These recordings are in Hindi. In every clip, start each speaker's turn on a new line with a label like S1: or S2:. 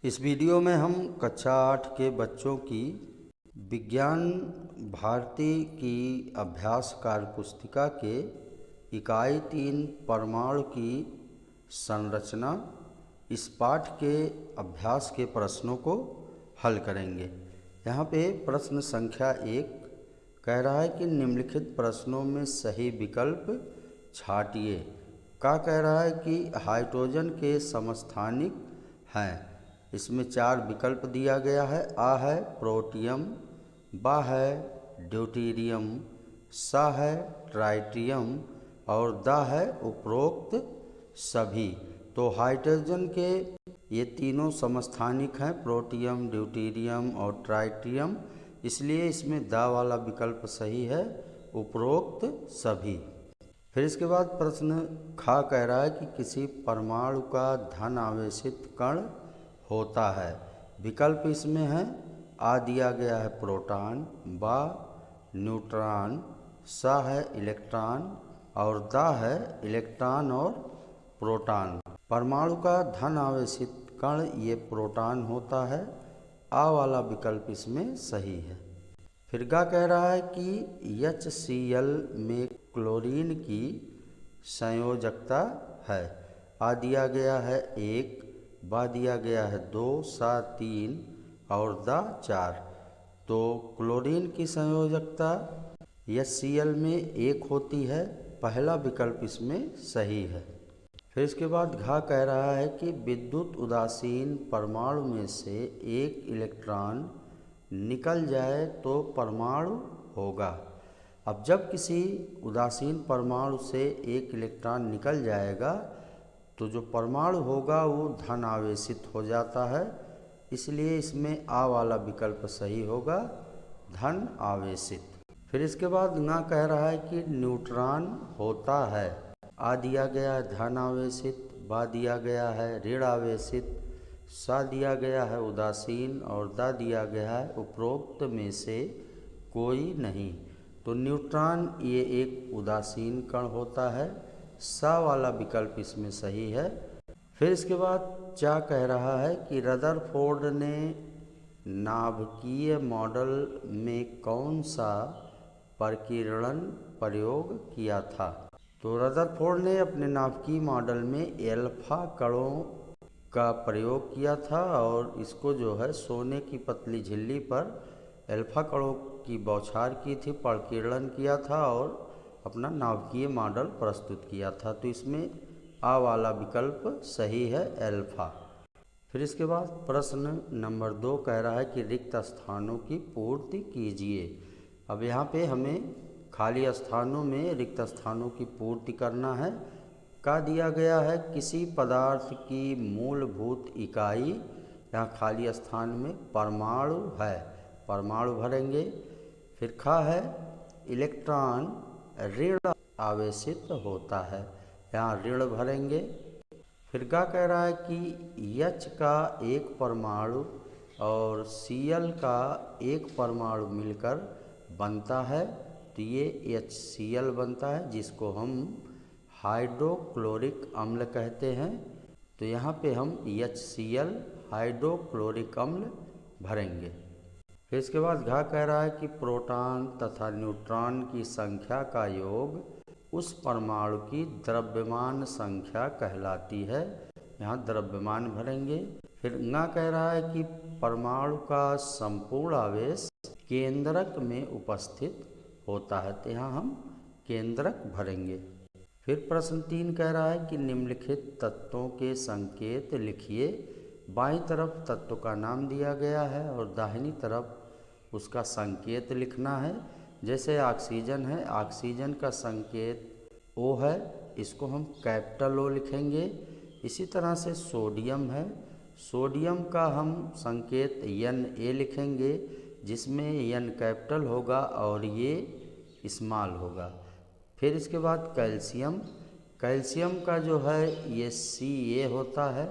S1: इस वीडियो में हम कक्षा 8 के बच्चों की विज्ञान भारती की अभ्यास कार्य पुस्तिका के इकाई 3 परमाणु की संरचना इस पाठ के अभ्यास के प्रश्नों को हल करेंगे। यहाँ पे प्रश्न संख्या 1 कह रहा है कि निम्नलिखित प्रश्नों में सही विकल्प छांटिए। का कह रहा है कि हाइड्रोजन के समस्थानिक हैं। इसमें 4 विकल्प दिया गया है। आ है प्रोटियम, बा है ड्यूटेरियम, सा है ट्राइटियम और दा है उपरोक्त सभी। तो हाइड्रोजन के ये तीनों समस्थानिक हैं, प्रोटियम, ड्यूटेरियम और ट्राइटियम, इसलिए इसमें दा वाला विकल्प सही है, उपरोक्त सभी। फिर इसके बाद प्रश्न खा कह रहा है कि किसी परमाणु का धन आवेशित कण होता है। विकल्प इसमें है, आ दिया गया है प्रोटॉन, बा न्यूट्रॉन, सा है इलेक्ट्रॉन और दा है इलेक्ट्रॉन और प्रोटॉन। परमाणु का धन आवेशित कण ये प्रोटॉन होता है। आ वाला विकल्प इसमें सही है। फिर गा कह रहा है कि HCl में क्लोरीन की संयोजकता है। आ दिया गया है 1, बा दिया गया है 2, सा 3 और दा 4। तो क्लोरीन की संयोजकता HCl में 1 होती है। पहला विकल्प इसमें सही है। फिर इसके बाद घा कह रहा है कि विद्युत उदासीन परमाणु में से एक इलेक्ट्रॉन निकल जाए तो परमाणु होगा। अब जब किसी उदासीन परमाणु से एक इलेक्ट्रॉन निकल जाएगा तो जो परमाणु होगा वो धन आवेशित हो जाता है, इसलिए इसमें आ वाला विकल्प सही होगा, धन आवेशित। फिर इसके बाद ना कह रहा है कि न्यूट्रॉन होता है। आ दिया गया है धन आवेशित, बा दिया गया है ऋण आवेशित, सा दिया गया है उदासीन और दा दिया गया है उपरोक्त में से कोई नहीं। तो न्यूट्रॉन ये एक उदासीन कण होता है। सा वाला विकल्प इसमें सही है। फिर इसके बाद क्या कह रहा है कि रदरफोर्ड ने नाभिकीय मॉडल में कौन सा प्रकीर्णन प्रयोग किया था। तो रदरफोर्ड ने अपने नाभिकीय मॉडल में एल्फा कणों का प्रयोग किया था और इसको जो है सोने की पतली झिल्ली पर एल्फा कणों की बौछार की थी, प्रकीर्णन किया था और अपना नाभिकीय मॉडल प्रस्तुत किया था। तो इसमें आ वाला विकल्प सही है, एल्फा। फिर इसके बाद प्रश्न नंबर 2 कह रहा है कि रिक्त स्थानों की पूर्ति कीजिए। अब यहाँ पे हमें खाली स्थानों में रिक्त स्थानों की पूर्ति करना है। का दिया गया है किसी पदार्थ की मूलभूत इकाई, यहाँ खाली स्थान में परमाणु है, परमाणु भरेंगे। फिर खा है इलेक्ट्रॉन ऋण आवेशित होता है, यहाँ ऋण भरेंगे। फिर का कह रहा है कि H का एक परमाणु और Cl का एक परमाणु मिलकर बनता है, तो ये HCl बनता है, जिसको हम हाइड्रोक्लोरिक अम्ल कहते हैं। तो यहाँ पे हम HCl हाइड्रोक्लोरिक अम्ल भरेंगे। फिर इसके बाद घा कह रहा है कि प्रोटॉन तथा न्यूट्रॉन की संख्या का योग उस परमाणु की द्रव्यमान संख्या कहलाती है, यहाँ द्रव्यमान भरेंगे। फिर ना कह रहा है कि परमाणु का संपूर्ण आवेश केंद्रक में उपस्थित होता है, तो यहाँ हम केंद्रक भरेंगे। फिर प्रश्न 3 कह रहा है कि निम्नलिखित तत्वों के संकेत लिखिए। बाईं तरफ तत्व का नाम दिया गया है और दाहिनी तरफ उसका संकेत लिखना है। जैसे ऑक्सीजन है, ऑक्सीजन का संकेत O है, इसको हम कैपिटल O लिखेंगे। इसी तरह से सोडियम है, सोडियम का हम संकेत Na लिखेंगे, जिसमें N कैपिटल होगा और ये स्मॉल होगा। फिर इसके बाद कैल्शियम, कैल्शियम का जो है ये Ca होता है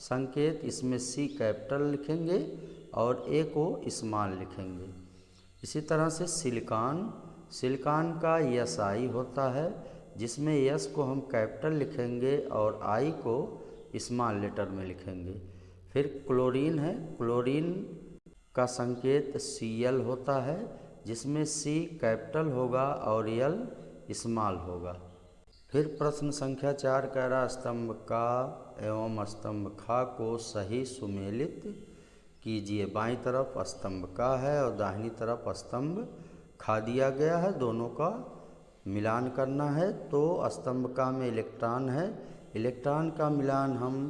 S1: संकेत, इसमें C कैपिटल लिखेंगे और A को स्मॉल लिखेंगे। इसी तरह से सिलिकॉन, सिलिकॉन का Si होता है, जिसमें S को हम कैपिटल लिखेंगे और I को स्मॉल लेटर में लिखेंगे। फिर क्लोरीन है, क्लोरीन का संकेत Cl होता है, जिसमें C कैपिटल होगा और L स्मॉल होगा। फिर प्रश्न संख्या 4 कह रहा स्तंभ का एवं स्तंभ खा को सही सुमेलित कीजिए। बाईं तरफ स्तंभ का है और दाहिनी तरफ स्तंभ खा दिया गया है, दोनों का मिलान करना है। तो स्तंभ का में इलेक्ट्रॉन है, इलेक्ट्रॉन का मिलान हम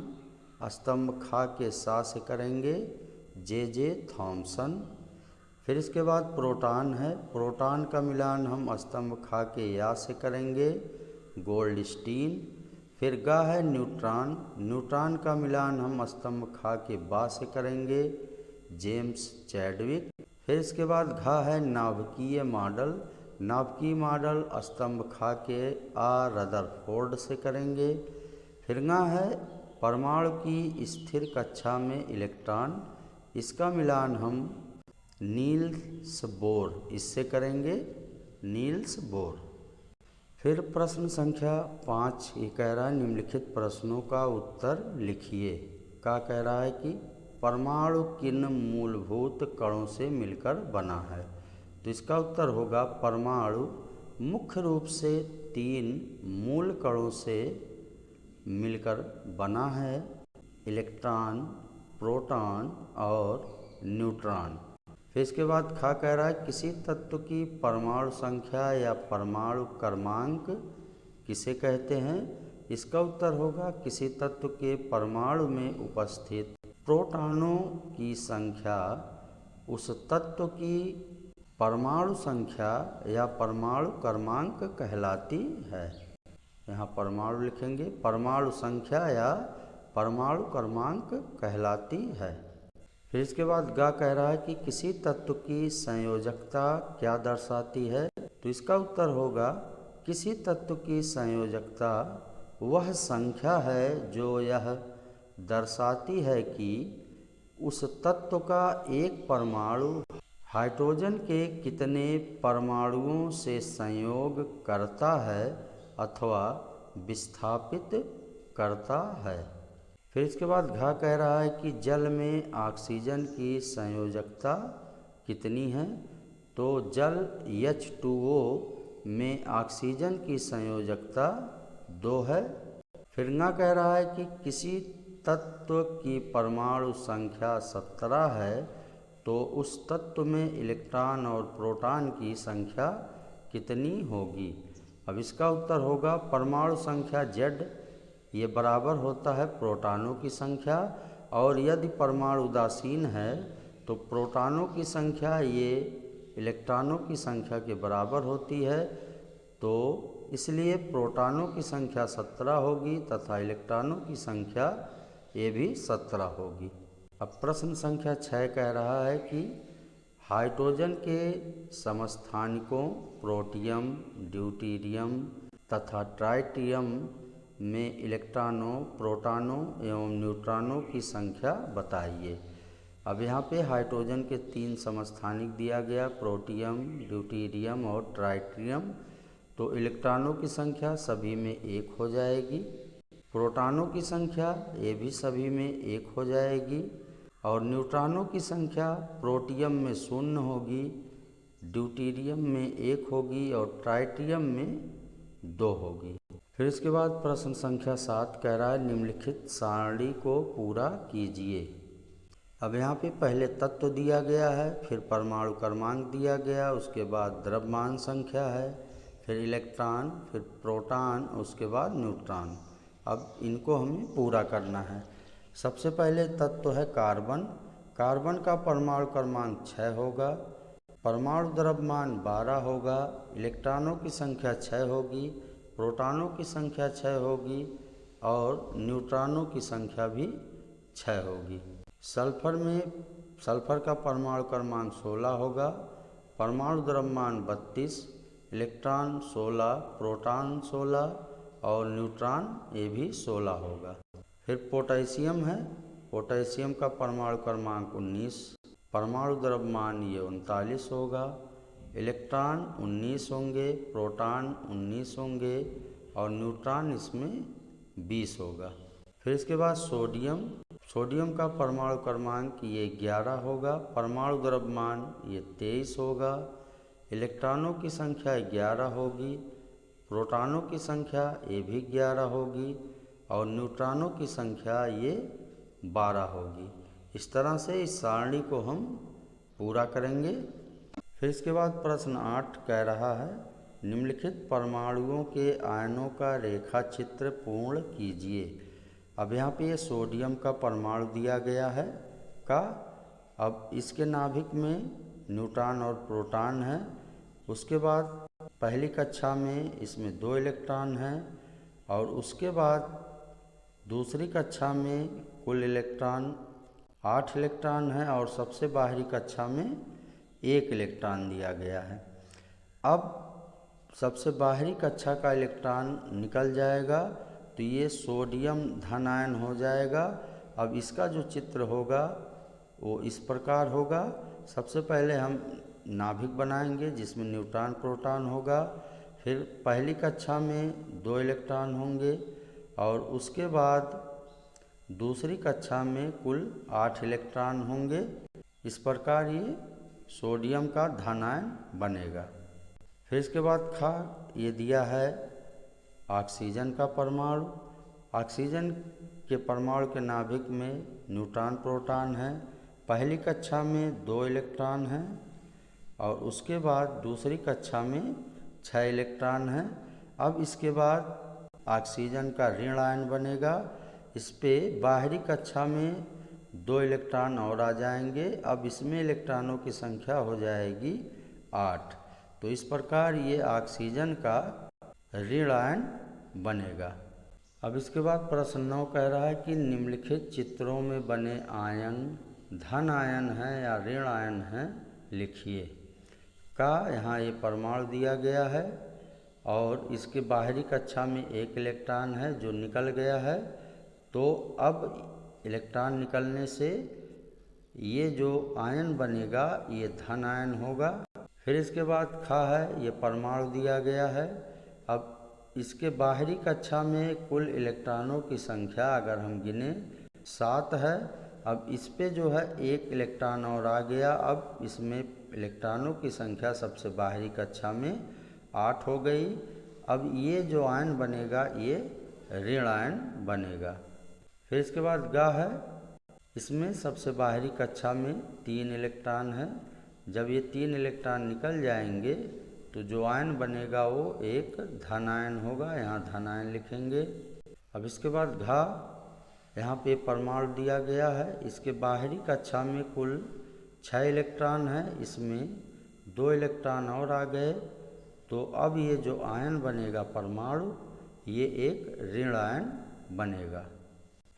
S1: स्तंभ खा के सा से करेंगे, जे थॉमसन। फिर इसके बाद प्रोटॉन है, प्रोटॉन का मिलान हम स्तंभ खा के या से करेंगे, गोल्डस्टीन। फिर गा है न्यूट्रॉन, न्यूट्रॉन का मिलान हम स्तंभ खा के बा से करेंगे, जेम्स चैडविक। फिर इसके बाद घा है नाभिकीय मॉडल, नाभिकीय मॉडल स्तंभ खा के आ रदरफोर्ड से करेंगे। फिर गा है परमाणु की स्थिर कक्षा में इलेक्ट्रॉन, इसका मिलान हम नील्स बोर इससे करेंगे, नील्स बोर। फिर प्रश्न संख्या 5 ये कह रहा है निम्नलिखित प्रश्नों का उत्तर लिखिए। क्या कह रहा है कि परमाणु किन मूलभूत कणों से मिलकर बना है। तो इसका उत्तर होगा परमाणु मुख्य रूप से 3 मूल कणों से मिलकर बना है, इलेक्ट्रॉन, प्रोटॉन और न्यूट्रॉन। फिर इसके बाद खा कह रहा है किसी तत्व की परमाणु संख्या या परमाणु क्रमांक किसे कहते हैं। इसका उत्तर होगा किसी तत्व के परमाणु में उपस्थित प्रोटॉनों की संख्या उस तत्व की परमाणु संख्या या परमाणु क्रमांक कहलाती है। यहाँ परमाणु लिखेंगे, परमाणु संख्या या परमाणु क्रमांक कहलाती है। फिर इसके बाद गा कह रहा है कि किसी तत्व की संयोजकता क्या दर्शाती है। तो इसका उत्तर होगा किसी तत्व की संयोजकता वह संख्या है जो यह दर्शाती है कि उस तत्व का एक परमाणु हाइड्रोजन के कितने परमाणुओं से संयोग करता है अथवा विस्थापित करता है। फिर इसके बाद घा कह रहा है कि जल में ऑक्सीजन की संयोजकता कितनी है। तो जल H2O में ऑक्सीजन की संयोजकता 2 है। फिर ना कह रहा है कि किसी तत्व की परमाणु संख्या 17 है, तो उस तत्व में इलेक्ट्रॉन और प्रोटॉन की संख्या कितनी होगी। अब इसका उत्तर होगा परमाणु संख्या Z ये बराबर होता है प्रोटॉनों की संख्या, और यदि परमाणु उदासीन है तो प्रोटॉनों की संख्या ये इलेक्ट्रॉनों की संख्या के बराबर होती है। तो इसलिए प्रोटॉनों की संख्या 17 होगी तथा इलेक्ट्रॉनों की संख्या ये भी 17 होगी। अब प्रश्न संख्या 6 कह रहा है कि हाइड्रोजन के समस्थानिकों प्रोटियम, ड्यूटेरियम तथा ट्राइटियम में इलेक्ट्रॉनों, प्रोटॉनों एवं न्यूट्रॉनों की संख्या बताइए। अब यहाँ पे हाइड्रोजन के 3 समस्थानिक दिया गया, प्रोटियम, ड्यूटेरियम और ट्राइटियम। तो इलेक्ट्रॉनों की संख्या सभी में 1 हो जाएगी, प्रोटॉनों की संख्या ये भी सभी में 1 हो जाएगी, और न्यूट्रॉनों की संख्या प्रोटियम में 0 होगी, ड्यूटेरियम में 1 होगी और ट्राइटियम में 2 होगी। फिर इसके बाद प्रश्न संख्या 7 कह रहा है निम्नलिखित सारणी को पूरा कीजिए। अब यहाँ पे पहले तत्व दिया गया है, फिर परमाणु क्रमांक दिया गया, उसके बाद द्रव्यमान संख्या है, फिर इलेक्ट्रॉन, फिर प्रोटॉन, उसके बाद न्यूट्रॉन। अब इनको हमें पूरा करना है। सबसे पहले तत्व है कार्बन, कार्बन का परमाणु क्रमांक 6 होगा, परमाणु द्रव्यमान 12 होगा, इलेक्ट्रॉनों की संख्या 6 होगी, प्रोटॉनों की संख्या 6 होगी और न्यूट्रॉनों की संख्या भी 6 होगी। सल्फर का परमाणु क्रमांक 16 होगा, परमाणु द्रव्यमान 32, इलेक्ट्रॉन 16, प्रोटॉन 16 और न्यूट्रॉन ये भी 16 होगा। फिर पोटेशियम है, पोटेशियम का परमाणु क्रमांक 19, परमाणु द्रव्यमान ये 39 होगा, इलेक्ट्रॉन 19 होंगे, प्रोटॉन 19 होंगे और न्यूट्रॉन इसमें 20 होगा। फिर इसके बाद सोडियम का परमाणु क्रमांक ये 11 होगा, परमाणु द्रव्यमान ये 23 होगा, इलेक्ट्रॉनों की संख्या 11 होगी, प्रोटॉनों की संख्या ये भी 11 होगी और न्यूट्रॉनों की संख्या ये 12 होगी। इस तरह से इस सारणी को हम पूरा करेंगे। फिर इसके बाद प्रश्न 8 कह रहा है निम्नलिखित परमाणुओं के आयनों का रेखा चित्र पूर्ण कीजिए। अब यहाँ पे ये सोडियम का परमाणु दिया गया है का। अब इसके नाभिक में न्यूट्रॉन और प्रोटॉन है। उसके बाद पहली कक्षा में इसमें 2 इलेक्ट्रॉन हैं और उसके बाद दूसरी कक्षा में कुल इलेक्ट्रॉन 8 इलेक्ट्रॉन हैं और सबसे बाहरी कक्षा में 1 इलेक्ट्रॉन दिया गया है। अब सबसे बाहरी कक्षा का इलेक्ट्रॉन निकल जाएगा तो ये सोडियम धन आयन हो जाएगा। अब इसका जो चित्र होगा वो इस प्रकार होगा। सबसे पहले हम नाभिक बनाएंगे जिसमें न्यूट्रॉन प्रोटॉन होगा, फिर पहली कक्षा में 2 इलेक्ट्रॉन होंगे और उसके बाद दूसरी कक्षा में कुल 8 इलेक्ट्रॉन होंगे। इस प्रकार ये सोडियम का धन आयन बनेगा। फिर इसके बाद ये दिया है ऑक्सीजन का परमाणु। ऑक्सीजन के परमाणु के नाभिक में न्यूट्रॉन प्रोटॉन है। पहली कक्षा में 2 इलेक्ट्रॉन हैं और उसके बाद दूसरी कक्षा में 6 इलेक्ट्रॉन हैं। अब इसके बाद ऑक्सीजन का ऋण आयन बनेगा। इस पे बाहरी कक्षा में 2 इलेक्ट्रॉन और आ जाएंगे। अब इसमें इलेक्ट्रॉनों की संख्या हो जाएगी 8। तो इस प्रकार ये ऑक्सीजन का ऋण आयन बनेगा। अब इसके बाद प्रश्न 9 कह रहा है कि निम्नलिखित चित्रों में बने आयन धन आयन हैं या ऋण आयन हैं लिखिए। का यहाँ ये परमाणु दिया गया है और इसके बाहरी कक्षा में 1 इलेक्ट्रॉन है जो निकल गया है। तो अब इलेक्ट्रॉन निकलने से ये जो आयन बनेगा ये धन आयन होगा। फिर इसके बाद है ये परमाणु दिया गया है। अब इसके बाहरी कक्षा में कुल इलेक्ट्रॉनों की संख्या अगर हम गिने 7 है। अब इस पे जो है 1 इलेक्ट्रॉन और आ गया। अब इसमें इलेक्ट्रॉनों की संख्या सबसे बाहरी कक्षा में 8 हो गई। अब ये जो आयन बनेगा ये ऋण आयन बनेगा। फिर इसके बाद है इसमें सबसे बाहरी कक्षा में 3 इलेक्ट्रॉन है। जब ये 3 इलेक्ट्रॉन निकल जाएंगे तो जो आयन बनेगा वो एक धन आयन होगा। यहाँ धन आयन लिखेंगे। अब इसके बाद यहाँ पे परमाणु दिया गया है। इसके बाहरी कक्षा में कुल 6 इलेक्ट्रॉन है, इसमें 2 इलेक्ट्रॉन और आ गए। तो अब ये जो आयन बनेगा परमाणु ये एक ऋण आयन बनेगा।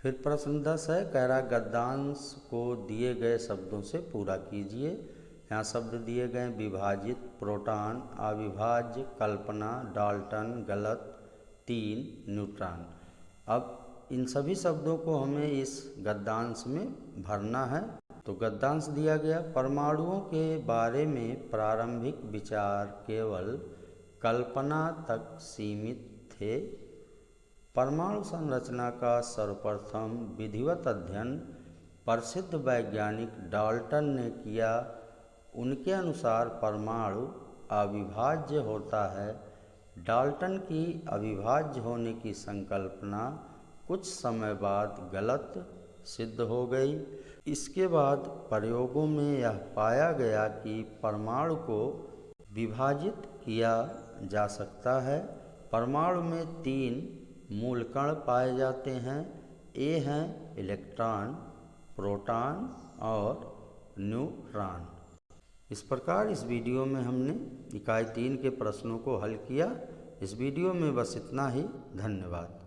S1: फिर प्रश्न 10 है कह रहा गद्यांश को दिए गए शब्दों से पूरा कीजिए। यहाँ शब्द दिए गए विभाजित, प्रोटॉन, अविभाज्य, कल्पना, डाल्टन, गलत, 3, न्यूट्रॉन। अब इन सभी शब्दों को हमें इस गद्यांश में भरना है। तो गद्यांश दिया गया परमाणुओं के बारे में प्रारंभिक विचार केवल कल्पना तक सीमित थे। परमाणु संरचना का सर्वप्रथम विधिवत अध्ययन प्रसिद्ध वैज्ञानिक डाल्टन ने किया। उनके अनुसार परमाणु अविभाज्य होता है। डाल्टन की अविभाज्य होने की संकल्पना कुछ समय बाद गलत सिद्ध हो गई। इसके बाद प्रयोगों में यह पाया गया कि परमाणु को विभाजित किया जा सकता है। परमाणु में 3 मूल कण पाए जाते हैं। ये हैं इलेक्ट्रॉन, प्रोटॉन और न्यूट्रॉन। इस प्रकार इस वीडियो में हमने इकाई 3 के प्रश्नों को हल किया। इस वीडियो में बस इतना ही। धन्यवाद।